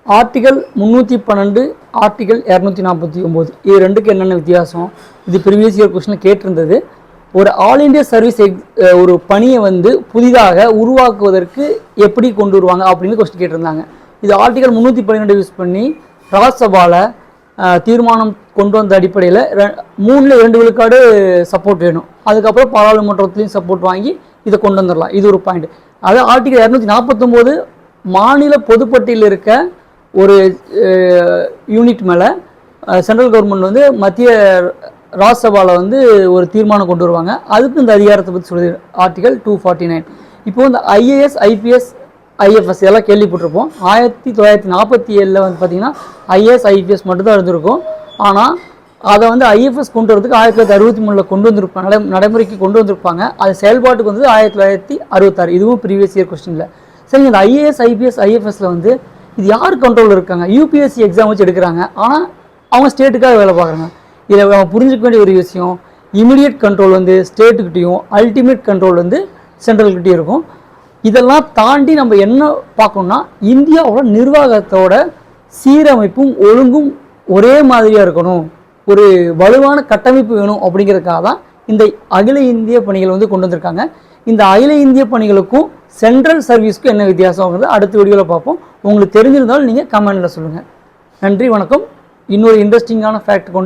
Article 312 article 249 இது ரெண்டுக்கு என்னென்ன வித்தியாசம்? இது ப்ரீவியஸ் இயர் கொஸ்டினில் கேட்டிருந்தது. ஒரு ஆல் இண்டியா சர்வீஸ் ஒரு பணியை வந்து புதிதாக உருவாக்குவதற்கு எப்படி கொண்டு வருவாங்க அப்படின்னு கொஸ்டின் கேட்டிருந்தாங்க. இது ஆர்டிகல் 312 யூஸ் பண்ணி ராஜ்யசபாவில் தீர்மானம் கொண்டு வந்த அடிப்படையில் 3ல் 2 விழுக்காடு சப்போர்ட் வேணும். அதுக்கப்புறம் பாராளுமன்றத்துலேயும் சப்போர்ட் வாங்கி இதை கொண்டு வந்துடலாம். இது ஒரு பாயிண்ட். அது ஆர்டிகல் 249 மாநில பொதுப்பட்டியலில் இருக்க ஒரு யூனிட் மேலே சென்ட்ரல் கவர்மெண்ட் வந்து மத்திய ராஜ்யசபாவில் வந்து ஒரு தீர்மானம் கொண்டு வருவாங்க. அதுக்கு இந்த அதிகாரத்தை பற்றி சொல்லுது ஆர்டிகல் 249. இப்போ இந்த ஐஏஎஸ் ஐபிஎஸ் ஐஎஃப்எஸ் எல்லாம் கேள்விப்பட்டிருப்போம். 1947 வந்து பார்த்திங்கன்னா ஐஏஎஸ் ஐபிஎஸ் மட்டும்தான் இருந்திருக்கும். ஆனால் அதை வந்து ஐஎஃப்எஸ் கொண்டு வரதுக்கு 1963 கொண்டு வந்திருப்பாங்க, நடைமுறைக்கு கொண்டு வந்திருப்பாங்க. அது செயல்பாட்டுக்கு வந்து 1966. இதுவும் ப்ரீவியஸ் இயர் கொஸ்டினில். சரி, இந்த ஐஏஎஸ் ஐபிஎஸ் ஐஎஃப்எஸில் வந்து இது யார் கண்ட்ரோலில் இருக்காங்க? யூபிஎஸ்சி எக்ஸாம் வச்சு எடுக்கிறாங்க. ஆனால் அவங்க ஸ்டேட்டுக்காக வேலை பார்க்குறாங்க. இதில் நம்ம புரிஞ்சுக்க வேண்டிய ஒரு விஷயம், இமிடியட் கண்ட்ரோல் வந்து ஸ்டேட்டுக்கிட்டையும் அல்டிமேட் கண்ட்ரோல் வந்து சென்ட்ரல்கிட்டையும் இருக்கும். இதெல்லாம் தாண்டி நம்ம என்ன பார்க்கணும்னா, இந்தியாவோட நிர்வாகத்தோட சீரமைப்பும் ஒழுங்கும் ஒரே மாதிரியாக இருக்கணும், ஒரு வலுவான கட்டமைப்பு வேணும். அப்படிங்கிறதுக்காக தான் இந்த அகில இந்திய பணிகள் வந்து கொண்டு வந்திருக்காங்க. இந்த அகில இந்திய பணிகளுக்கும் சென்ட்ரல் சர்வீஸ்க்கும் என்ன வித்தியாசங்கிறது அடுத்த வீடியோவில் பார்ப்போம். உங்களுக்கு தெரிஞ்சிருந்தாலும் நீங்கள் கமெண்டில் சொல்லுங்கள். நன்றி, வணக்கம். இன்னொரு இன்ட்ரெஸ்டிங்கான ஃபேக்ட் கொண்டு